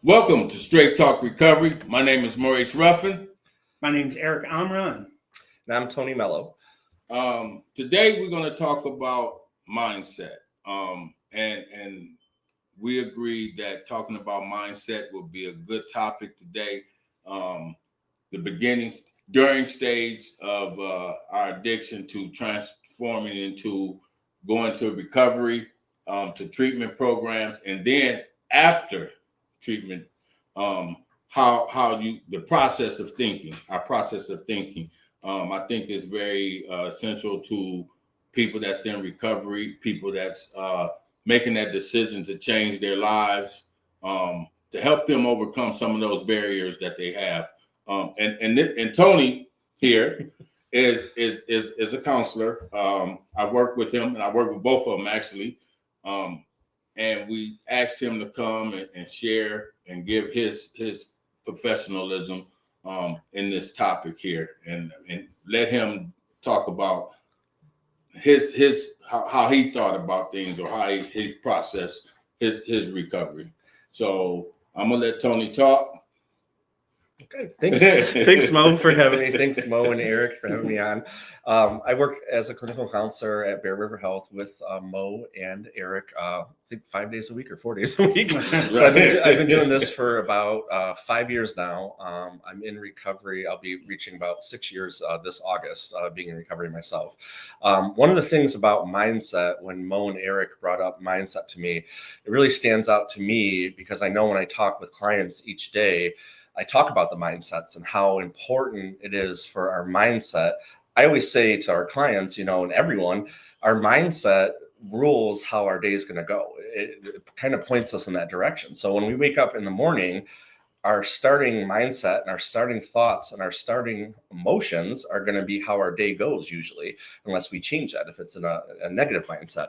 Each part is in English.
Welcome to Straight Talk Recovery. My name is Maurice Ruffin. My name's Eric Amran. And I'm Tony Mello. Today we're going to talk about mindset. And we agreed that talking about mindset would be a good topic today. The beginnings, during stage of our addiction to transforming into going to recovery, to treatment programs, and then after treatment, how you the process of thinking, our process of thinking, I think is very essential to people that's in recovery, people that's making that decision to change their lives, to help them overcome some of those barriers that they have. And Tony here is a counselor. I work with him, and I work with both of them actually. And we asked him to come and share and give his professionalism in this topic here, and let him talk about his how he thought about things, or how he processed his recovery. So I'm gonna let Tony talk. Okay, thanks Mo for having me. Thanks Mo and Eric for having me on. I work as a clinical counselor at Bear River Health with Mo and Eric. I think 5 days a week or 4 days a week. So I've been doing this for about 5 years now. I'm in recovery. I'll be reaching about 6 years this August, being in recovery myself. One of the things about mindset, when Mo and Eric brought up mindset to me, it really stands out to me because I know when I talk with clients each day, I talk about the mindsets and how important it is for our mindset. I always say to our clients, and everyone, our mindset rules how our day is going to go. It kind of points us in that direction. So when we wake up in the morning, our starting mindset and our starting thoughts and our starting emotions are going to be how our day goes usually, unless we change that if it's in a negative mindset.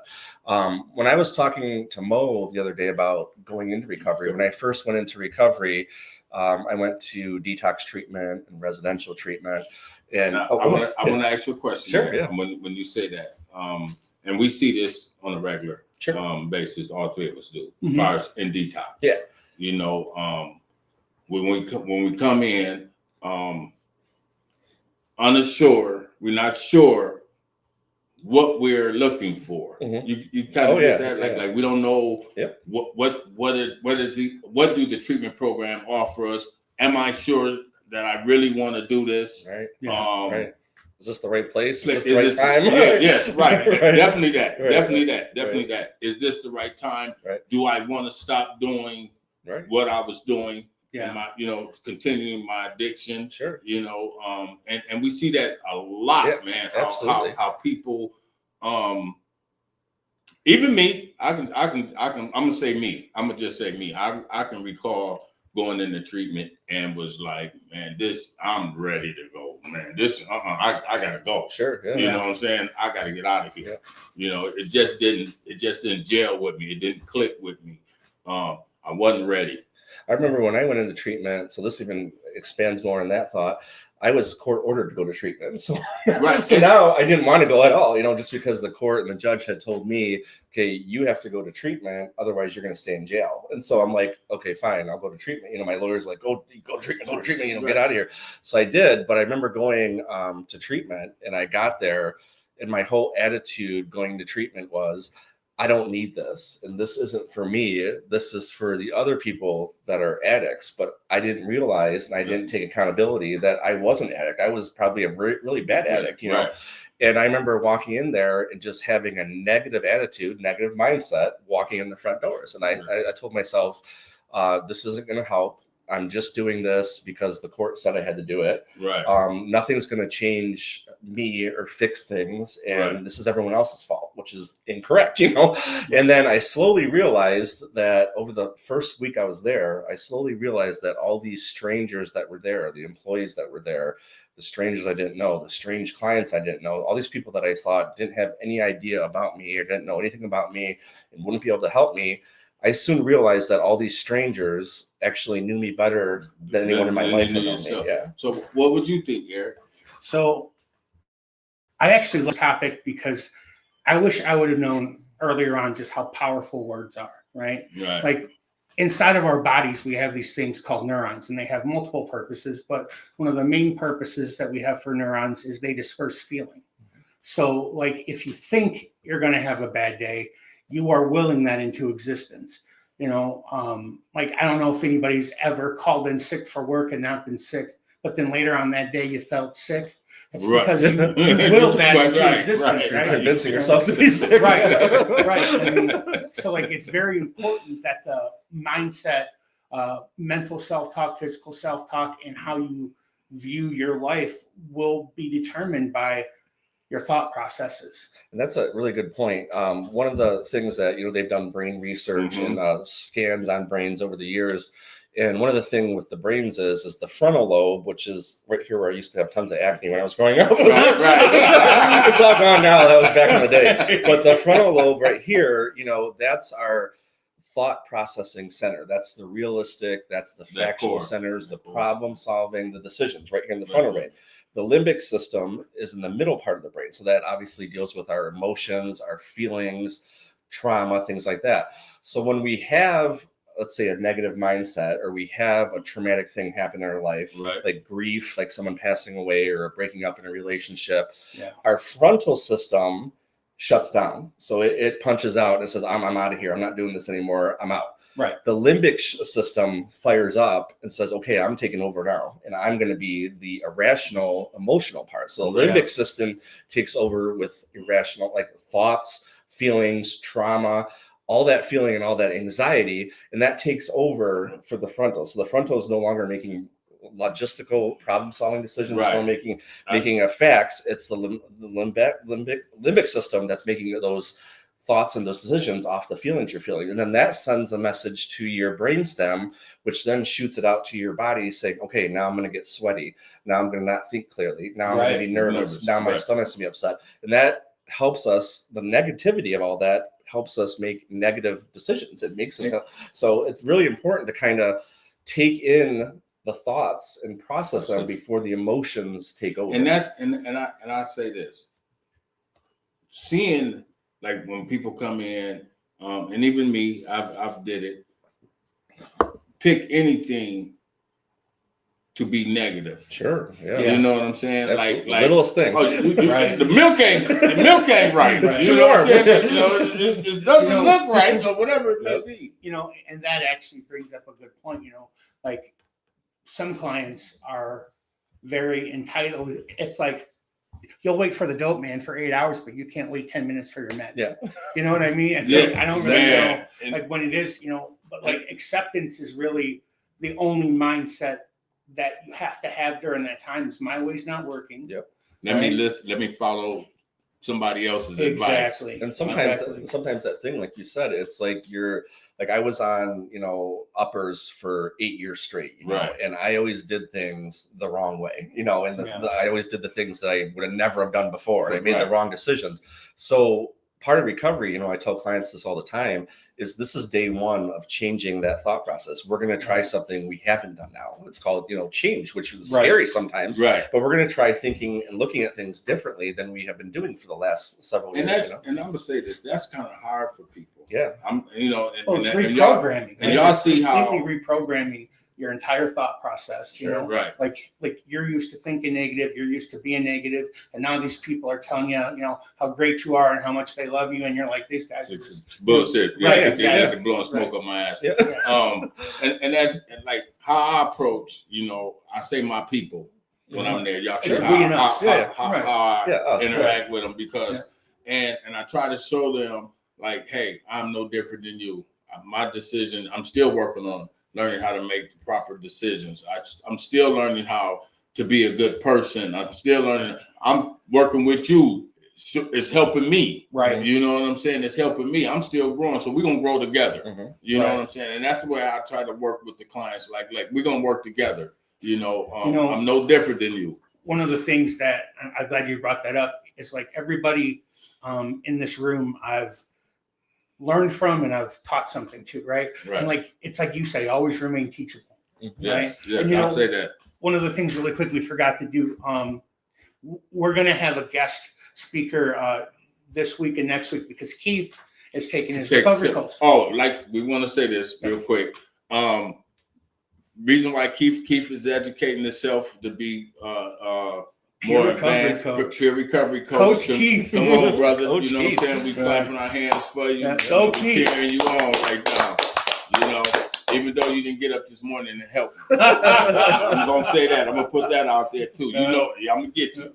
When I was talking to Mo the other day about going into recovery, when I first went into recovery, I went to detox treatment and residential treatment. And I want to ask you a question. Sure, yeah. When you say that, and we see this on a regular basis, all three of us do, as far as in detox. Yeah. When we come in, unassured, we're not sure what we're looking for. You kind of get that, like we don't know what do the treatment program offer us? Am I sure that I really want to do this? Right. Right. Is this the right place? Is this the right time? Yes, right. Right. Definitely that. Right. Definitely that. Definitely Right. that. Is this the right time? Right. Do I want to stop doing what I was doing? Yeah. My, continuing my addiction. Sure. And we see that a lot, man. How people, even me, I'm gonna say me. I'm gonna just say me. I can recall going into treatment and was like, man, I'm ready to go, man. I gotta go. Sure. Yeah. You know what I'm saying? I gotta get out of here. Yeah. It just didn't gel with me. It didn't click with me. I wasn't ready. I remember when I went into treatment, so this even expands more on that thought. I was court ordered to go to treatment. So, so now I didn't want to go at all, just because the court and the judge had told me, okay, you have to go to treatment, otherwise you're going to stay in jail. And so I'm like, okay, fine, I'll go to treatment. My lawyer's like, go to treatment, get out of here. So I did, but I remember going to treatment, and I got there, and my whole attitude going to treatment was, I don't need this, and this isn't for me. This is for the other people that are addicts. But I didn't realize, and I didn't take accountability that I was an addict. I was probably a really bad addict, Right. And I remember walking in there and just having a negative attitude, negative mindset, walking in the front doors. And I told myself, this isn't going to help. I'm just doing this because the court said I had to do it. Right. Nothing's going to change me or fix things. And this is everyone else's fault, which is incorrect, And then I slowly realized that over the first week I was there, that all these strangers that were there, the employees that were there, the strangers I didn't know, the strange clients I didn't know, all these people that I thought didn't have any idea about me or didn't know anything about me and wouldn't be able to help me, I soon realized that all these strangers actually knew me better than anyone in my life had known me. Yeah. So what would you think, Eric? So I actually love the topic because I wish I would have known earlier on just how powerful words are, right? Right. Like inside of our bodies, we have these things called neurons, and they have multiple purposes. But one of the main purposes that we have for neurons is they disperse feeling. So, like, if you think you're going to have a bad day, you are willing that into existence. Like, I don't know if anybody's ever called in sick for work and not been sick, but then later on that day you felt sick. It's because you willed that into existence, right? Convincing yourself to be sick. Right. I mean, so, like, it's very important that the mindset, mental self-talk, physical self-talk, and how you view your life will be determined by your thought processes. And that's a really good point. One of the things that, they've done brain research and scans on brains over the years. And one of the things with the brains is the frontal lobe, which is right here where I used to have tons of acne when I was growing up. Right. It's all gone now. That was back in the day. But the frontal lobe right here, that's our thought processing center. That's the realistic, that's the factual centers, the problem solving, the decisions right here in the frontal brain. The limbic system is in the middle part of the brain. So that obviously deals with our emotions, our feelings, trauma, things like that. So when we have, let's say, a negative mindset, or we have a traumatic thing happen in our life, like grief, like someone passing away or breaking up in a relationship, our frontal system shuts down. So it punches out and says, I'm out of here. I'm not doing this anymore. I'm out. Right. The limbic system fires up and says, okay, I'm taking over now. And I'm going to be the irrational, emotional part. So the limbic system takes over with irrational, like thoughts, feelings, trauma, all that feeling and all that anxiety. And that takes over for the frontal. So the frontal is no longer making logistical problem-solving decisions, so making facts. It's the limbic system that's making those thoughts and those decisions off the feelings you're feeling. And then that sends a message to your brainstem, which then shoots it out to your body saying, okay, now I'm going to get sweaty. Now I'm going to not think clearly. Now I'm going to be nervous. Now my stomach's going to be upset. And that helps us, the negativity of all that helps us make negative decisions. It makes us, so it's really important to kind of take in the thoughts and process them before the emotions take over. And that's, and I say this, seeing, like, when people come in, and even me, I've did it. Pick anything to be negative. Sure. Yeah. You know what I'm saying? Like littlest thing. Oh, the milk ain't right. It's you too know warm. What I'm saying? It doesn't look right, or whatever it may be. And that actually brings up a good point. Like, some clients are very entitled. It's like, you'll wait for the dope man for 8 hours, but you can't wait 10 minutes for your meds. Yeah. You know what I mean? I don't really know, like, when it is, but like, acceptance is really the only mindset that you have to have during that time. Is my way's not working. Yep. Let me follow somebody else's advice. And sometimes that thing, like you said, it's like I was on, uppers for 8 years straight, and I always did things the wrong way, and I always did the things that I would have never have done before. And I made the wrong decisions. So part of recovery, I tell clients this all the time, is this is day one of changing that thought process. We're going to try something we haven't done now. It's called, change, which is scary sometimes, but we're going to try thinking and looking at things differently than we have been doing for the last several years. And I'm going to say this, that's kind of hard for people. Yeah. It's reprogramming. And y'all see how completely reprogramming your entire thought process. Like you're used to thinking negative, you're used to being negative, and now these people are telling you, how great you are and how much they love you, and you're like, these guys are just bullshit. Right, They blowing smoke up my ass. And that's like how I approach. I say my people when I'm there. Y'all see how I interact with them, because and I try to show them, like, hey, I'm no different than you. My decision, I'm still working on learning how to make the proper decisions. I'm still learning how to be a good person. I'm still learning. I'm working with you. It's helping me. Right. You know what I'm saying? It's helping me. I'm still growing. So we're going to grow together. You know what I'm saying? And that's the way I try to work with the clients. Like we're going to work together. I'm no different than you. One of the things that I'm glad you brought that up is, like, everybody in this room I've learned from and I've taught something to, right? And like, it's like you say, always remain teachable. Yes, right? And, I'll say that. One of the things really quick we forgot to do, we're going to have a guest speaker this week and next week, because Keith is taking his recovery course. Oh, like, we want to say this real quick. Reason why Keith is educating himself to be Peer more recovery advanced coach. peer recovery coach. Coach Keith. Come on, brother. Coach you know Keith. what I'm saying? We clapping our hands for you. Yeah, We go Keith. cheering you on right now. You know, even though you didn't get up this morning and help me. I'm gonna say that. I'm gonna put that out there too. You know, I'm gonna get you.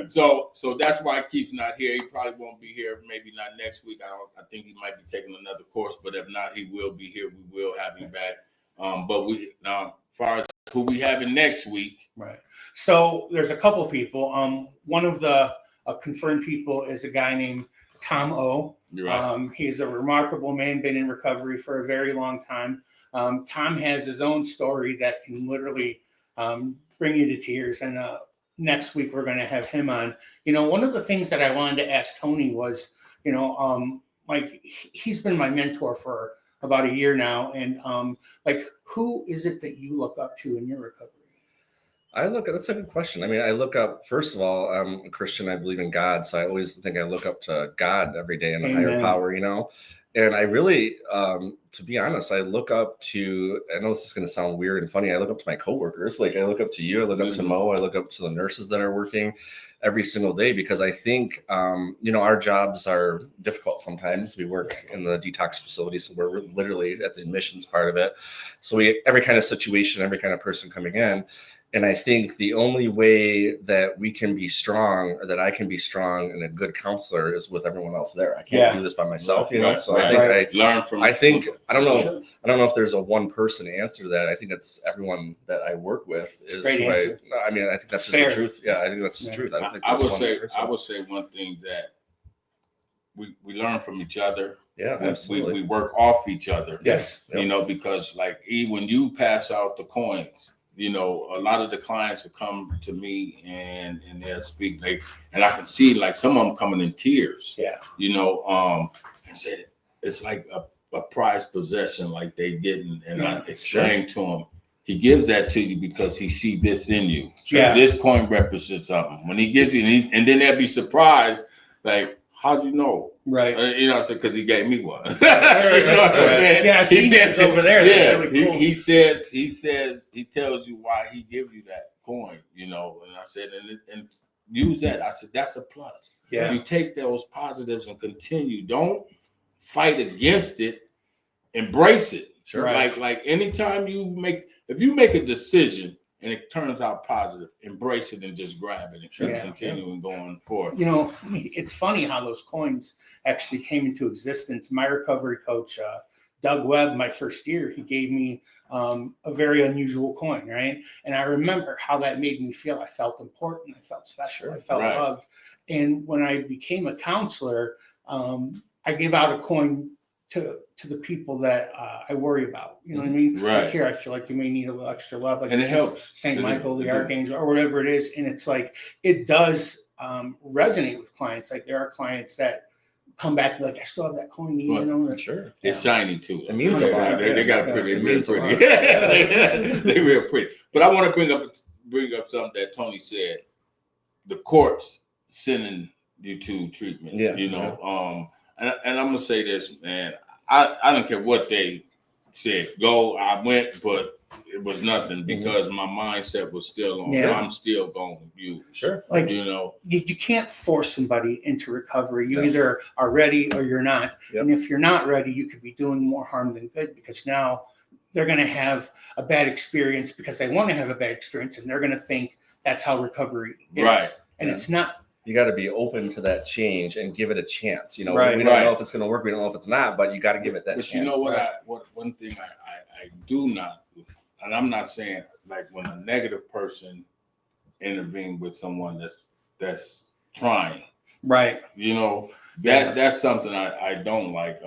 so that's why Keith's not here. He probably won't be here. Maybe not next week. I think he might be taking another course, but if not, he will be here. We will have him back. But we now, as far as who we having next week. Right. So there's a couple people. One of the confirmed people is a guy named Tom O. Right. He's a remarkable man, been in recovery for a very long time. Tom has his own story that can literally bring you to tears. And next week we're going to have him on. You know, one of the things that I wanted to ask Tony was, you know, like he's been my mentor for about a year now, and like who is it that you look up to in your recovery? That's a good question. I mean, I look up, first of all, I'm a Christian. I believe in God. So I always think I look up to God every day and a higher power, you know? And I really, to be honest, I look up to, I know this is going to sound weird and funny. I look up to my coworkers. Like I look up to you, I look up to Mo, I look up to the nurses that are working every single day, because I think, you know, our jobs are difficult sometimes. We work in the detox facility, so we're literally at the admissions part of it. So every kind of situation, every kind of person coming in. And I think the only way that we can be strong, or that I can be strong and a good counselor, is with everyone else there. I can't do this by myself, you know. Right, so right. I think learn from. I don't know if there's a one person answer to that. I think it's everyone that I work with is right. I mean, I think that's just the truth. Yeah, I think that's the truth. I don't think I would say one thing that we learn from each other. Yeah, absolutely. We work off each other. Yes. You know, because like when you pass out the coins, you know, a lot of the clients will come to me and they'll speak, like, and I can see like some of them coming in tears. Yeah. You know, and said it's like a prized possession, like they getting. And I explained to him, he gives that to you because he see this in you. Yeah. This coin represents something. When he gives you, and then they'll be surprised, like, how'd you know? Right. You know, because he gave me one. You know what I'm saying? Yeah, I see this over there. Yeah, really cool. he tells you why he gives you that coin, you know. And I said, and use that. I said, that's a plus. Yeah. You take those positives and continue. Don't fight against it. Embrace it. Sure. Like anytime if you make a decision and it turns out positive, embrace it and just grab it and continue and going forward. You know, it's funny how those coins actually came into existence. My recovery coach, Doug Webb, my first year, he gave me a very unusual coin, right? And I remember how that made me feel. I felt important. I felt special. I felt loved. And when I became a counselor, I gave out a coin to the people that I worry about. You know what I mean? Right. Like here, I feel like you may need a little extra love. Like and it helps. St. Michael, the Archangel, or whatever it is. And it's like, it does resonate with clients. Like there are clients that come back and be like, I still have that coin. You know? Sure. It's shiny too. It means a lot. They got a pretty, real pretty. They're real pretty. But I want to bring up something that Tony said. The courts sending you to treatment. Yeah. You know, and I'm gonna say this, man. I don't care what they said. Go, I went, but it was nothing because my mindset was still on. Yeah. I'm still going with you. Sure. Like, you know, you can't force somebody into recovery. You either are ready or you're not. Yep. And if you're not ready, you could be doing more harm than good, because now they're going to have a bad experience because they want to have a bad experience, and they're going to think that's how recovery is. Right. And it's not. You got to be open to that change and give it a chance. You know, Right. we don't know if it's going to work. We don't know if it's not, but you got to give it that chance. But you know what? One thing I do not, and I'm not saying like when a negative person intervene with someone that's trying. Right. You know, that's something I don't like.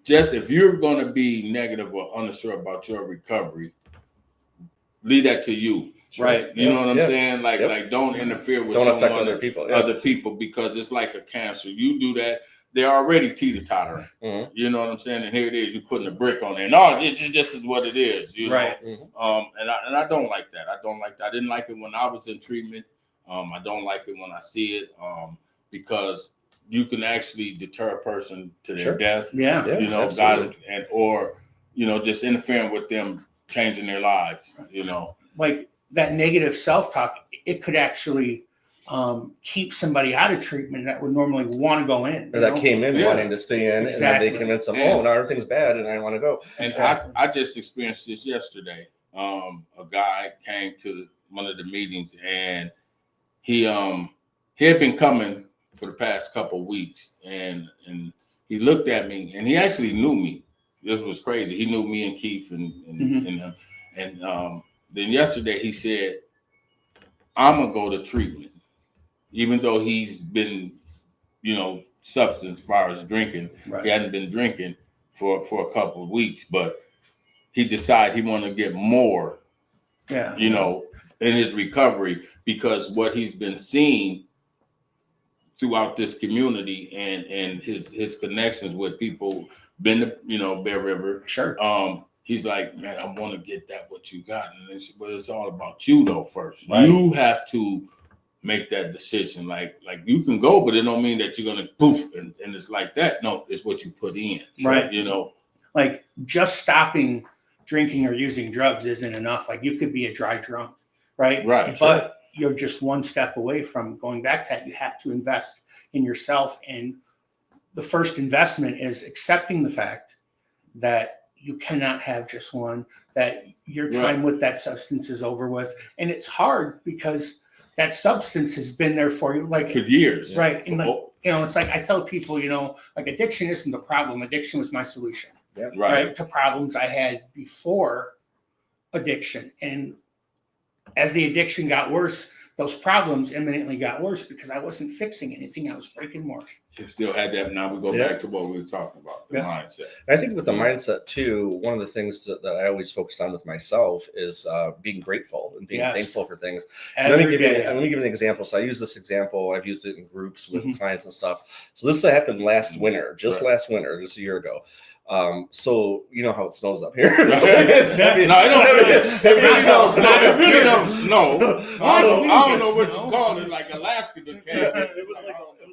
Just if you're going to be negative or unsure about your recovery, leave that to you. Right. You know what I'm saying? Like don't interfere with affect other people. Yeah. Other people, because it's like a cancer. You do that, they're already teeter-tottering. Mm-hmm. You know what I'm saying? And here it is, you're putting a brick on there. No, it just is what it is. You know? Right. Mm-hmm. And I don't like that. I didn't like it when I was in treatment. I don't like it when I see it. Because you can actually deter a person to their death. Yeah. You know, absolutely. God, or just interfering with them changing their lives, Like that negative self-talk, it could actually keep somebody out of treatment that would normally want to go in. Or that came in wanting to stay in, Exactly. and then they convince them, oh, now everything's bad, and I want to go. And Exactly. I just experienced this yesterday. A guy came to one of the meetings, and he had been coming for the past couple of weeks, and he looked at me, and he actually knew me. This was crazy. He knew me and Keith and him. And then yesterday he said, I'm gonna go to treatment, even though he's been, substance as far as drinking. Right. He hadn't been drinking for a couple of weeks, but he decided he wanted to get more, in his recovery, because what he's been seeing throughout this community and his connections with people been to, Bear River. Sure. He's like, man, I want to get that what you got. But it's all about you though first. Right. You have to make that decision. Like you can go, but it don't mean that you're gonna poof and it's like that. No, it's what you put in. Right. Like just stopping drinking or using drugs isn't enough. Like you could be a dry drunk, right? Right. But you're just one step away from going back to that. You have to invest in yourself. And the first investment is accepting the fact that you cannot have just one, that your time with that substance is over with. And it's hard because that substance has been there for you like for years. Right. And it's like I tell people, like addiction isn't the problem. Addiction was my solution. Yeah. Right. To problems I had before addiction. And as the addiction got worse, those problems imminently got worse because I wasn't fixing anything. I was breaking more. You still had that. Now we go back to what we were talking about, the mindset. I think with the mindset too, one of the things that I always focus on with myself is being grateful and being thankful for things. Let me give you an example. So I use this example. I've used it in groups with clients and stuff. So this happened last winter, just a year ago. So you know how it snows up here. It really don't snow. I don't know what you call it, like Alaska. It was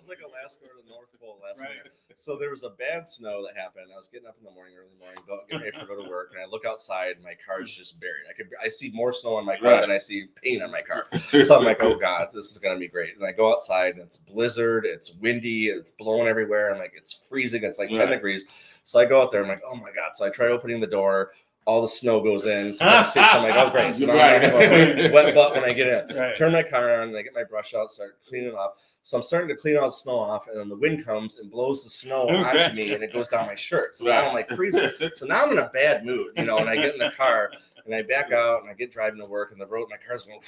like Alaska or the North Pole last winter. So there was a bad snow that happened. I was getting up in the morning, early morning, getting ready to go to work, and I look outside, and my car's just buried. I see more snow on my car than I see paint on my car. So I'm like, oh God, this is gonna be great. And I go outside, and it's blizzard, it's windy, it's blowing everywhere. I'm like, it's freezing. It's like 10 degrees. So I go out there. I'm like, oh my God. So I try opening the door. All the snow goes in. So I'm like, oh great. So now I'm like, wet butt when I get in. Turn my car on. And I get my brush out. Start cleaning it off. So I'm starting to clean all the snow off, and then the wind comes and blows the snow onto me, and it goes down my shirt. So now I'm like freezing. So now I'm in a bad mood, and I get in the car and I back out and I get driving to work, and the road, my car's going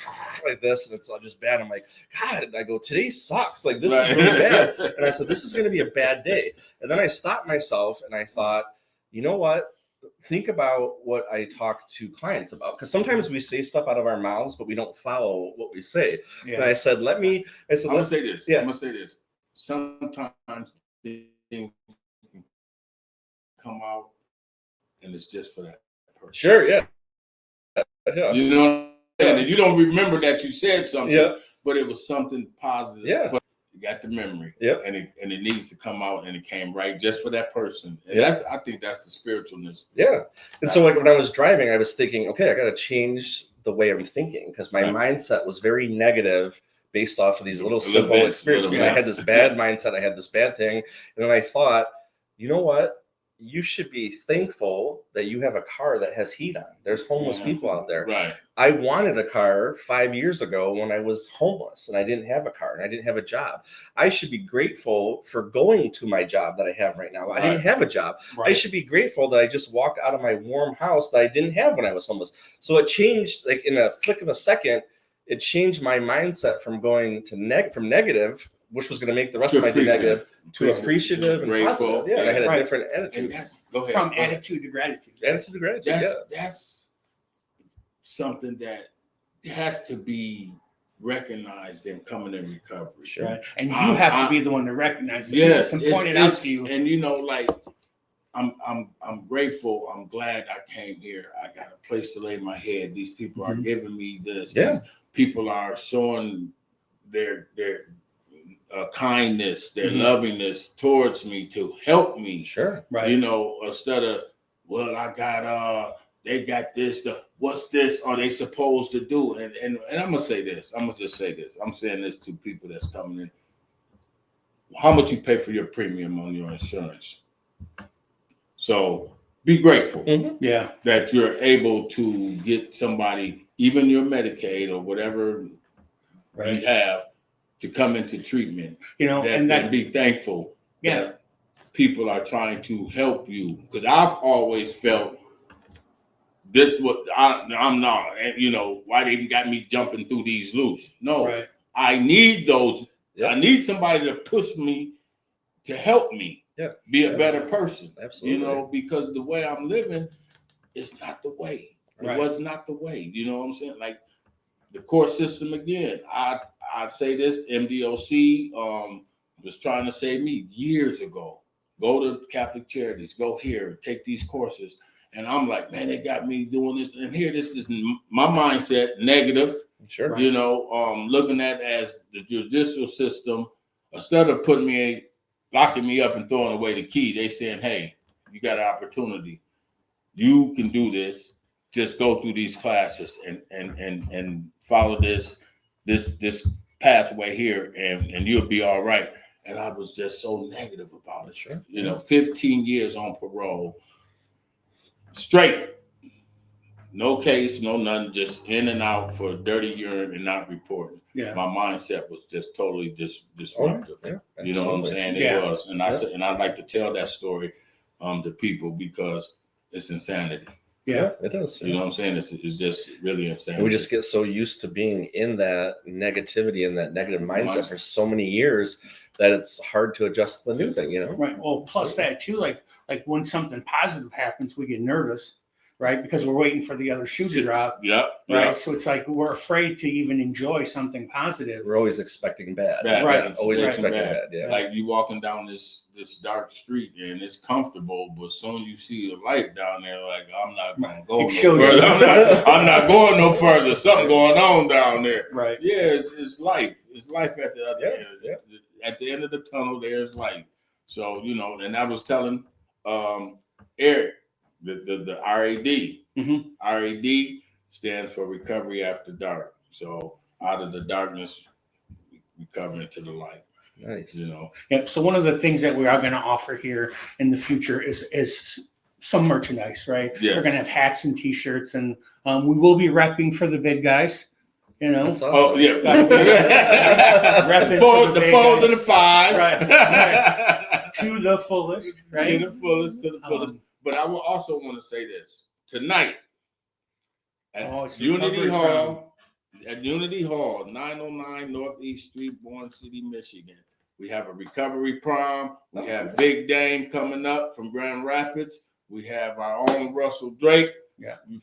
like this, and it's just bad. I'm like, God, and I go, today sucks. Like this is really bad. And I said, this is going to be a bad day. And then I stopped myself and I thought, you know what? Think about what I talk to clients about, because sometimes we say stuff out of our mouths, but we don't follow what we say. Yeah. And I said, I'm gonna say this. Yeah. I'm gonna say this. Sometimes things can come out, and it's just for that person. Sure. Yeah. And you don't remember that you said something, but it was something positive. Yeah. You got the memory, and it needs to come out, and it came right just for that person. And I think that's the spiritualness. Yeah. And so like when I was driving, I was thinking, okay, I got to change the way I'm thinking, because my mindset was very negative based off of these little simple experiences. I had this bad mindset. I had this bad thing. And then I thought, you know what? You should be thankful that you have a car that has heat on. There's homeless people out there. Right. I wanted a car 5 years ago when I was homeless and I didn't have a car and I didn't have a job. I should be grateful for going to my job that I have right now. I didn't have a job. I should be grateful that I just walked out of my warm house that I didn't have when I was homeless. So it changed, like in a flick of a second, it changed my mindset from going to from negative, which was going to make the rest of my day negative, to appreciative and grateful. Positive. Yeah, and I had a different attitude. From attitude to gratitude. Attitude to gratitude. That's something that has to be recognized and coming in recovery. Sure. Right. And you have to be the one to recognize it. Yes, and point it out to you. And like I'm grateful. I'm glad I came here. I got a place to lay my head. These people are giving me this. Yeah. These people are showing their kindness, their lovingness towards me to help me. Sure. Right. Instead of well, I got they got this. What's this? Are they supposed to do? And I'm gonna say this. I'm gonna just say this. I'm saying this to people that's coming in. How much you pay for your premium on your insurance? So be grateful Yeah. that you're able to get somebody, even your Medicaid or whatever Right. you have, to come into treatment. You know, And be thankful that people are trying to help you. Because I've always felt this what I'm not, and you know why they even got me jumping through these loops. No, right. I need those. Yep. I need somebody to push me to help me be a better person. Absolutely. You know, because the way I'm living is not the way. It Right. was not the way. You know what I'm saying? Like the court system again. I'd say this. MDOC was trying to save me years ago. Go to Catholic Charities. Go here. Take these courses. And I'm like, man, they got me doing this. And here, this is my mindset, negative. Sure. You know, looking at as the judicial system, instead of putting me, locking me up and throwing away the key, they saying, hey, you got an opportunity. You can do this. Just go through these classes and follow this pathway here, and you'll be all right. And I was just so negative about it. Sure. You know, 15 years on parole, straight, no case, no nothing, just in and out for dirty urine and not reporting. Yeah. My mindset was just totally disruptive. Yeah, you know what I'm saying? Yeah. It was, and I'd like to tell that story to people because it's insanity. Yeah, it is. You know what I'm saying? It's just really insane. And we just get so used to being in that negativity and that negative mindset for so many years that it's hard to adjust to the new thing, you know? right. Well, plus that too, like when something positive happens, we get nervous, right? Because we're waiting for the other shoe to drop. Yep. Right. Yep. So it's like we're afraid to even enjoy something positive. We're always expecting bad. Right. Always Right. expecting bad. Yeah. Like you walking down this dark street and it's comfortable, but soon you see the light down there, like I'm not gonna go no further. I'm not going no further. Something going on down there. Right. Yeah, it's life. It's life at the other end. Yeah. At the end of the tunnel, there's light. So, you know, and I was telling Eric, the RAD. Mm-hmm. RAD stands for Recovery After Dark. So out of the darkness, we come into the light. Nice. You know. Yeah. So one of the things that we are going to offer here in the future is some merchandise, right? Yes. We're going to have hats and T-shirts, and we will be repping for the big guys. You know. That's awesome. Oh yeah. Repping the fours and the fives. Right. To the fullest, right? To the fullest. But I will also want to say this. Tonight at Unity Hall, 909 Northeast Street, Bourne City, Michigan. We have a recovery prom. We have Big Dame coming up from Grand Rapids. We have our own Russell Drake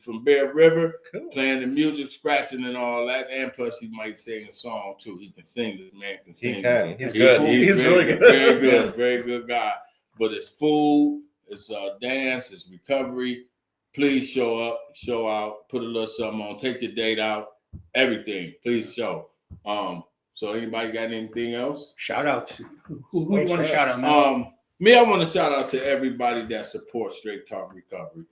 from Bear River playing the music, scratching and all that. And plus he might sing a song too. He can sing. This man can sing. He can. He's good. He's really good. Very good. Very good guy. But it's food, it's dance, it's recovery. Please show up, show out, put a little something on, take your date out, everything. Please show. So anybody got anything else? Shout outs. Who do you want to shout out? Me, I want to shout out to everybody that supports Straight Talk Recovery.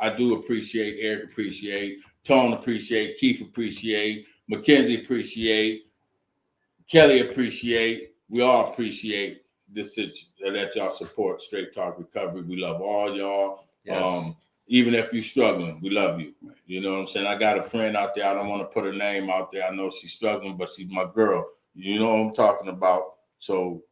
I do appreciate Eric, appreciate Tone, appreciate Keith, appreciate Mackenzie, appreciate Kelly, appreciate. We all appreciate this that y'all support Straight Talk Recovery. We love all y'all. Yes. Even if you're struggling, we love you. You know what I'm saying? I got a friend out there. I don't want to put her name out there. I know she's struggling, but she's my girl. You know what I'm talking about. So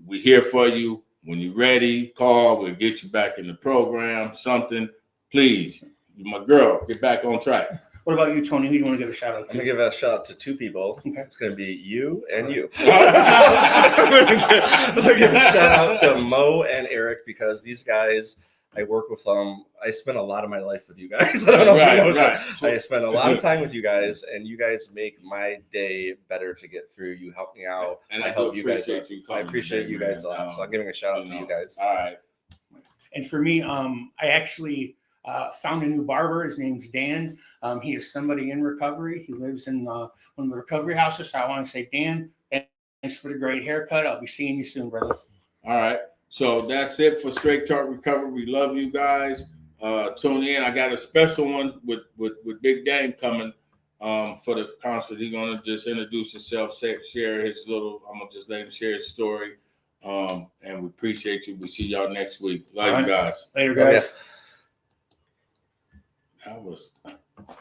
we're here for you. When you're ready, call. We'll get you back in the program. Something. Please, you're my girl. Get back on track. What about you, Tony? Who do you want to give a shout out to? I'm going to give a shout out to two people. Okay. It's going to be you and you. I'm going to give a shout out to Mo and Eric because these guys, I work with them. I spend a lot of my life with you guys. I don't know if you know that. I spend a lot of time with you guys, and you guys make my day better to get through. You help me out. And I help you guys. I appreciate you guys a lot. So I'm giving a shout out to you guys. All right. And for me, I actually found a new barber. His name's Dan. He is somebody in recovery. He lives in one of the recovery houses. So I want to say, Dan, thanks for the great haircut. I'll be seeing you soon, brother. All right. So that's it for Straight Talk Recovery. We love you guys. Tune in. I got a special one with Big Dame coming for the concert. He's gonna just introduce himself, share his little. I'm gonna just let him share his story. And we appreciate you. We see y'all next week. Love you guys. Later, guys. Yeah. That was.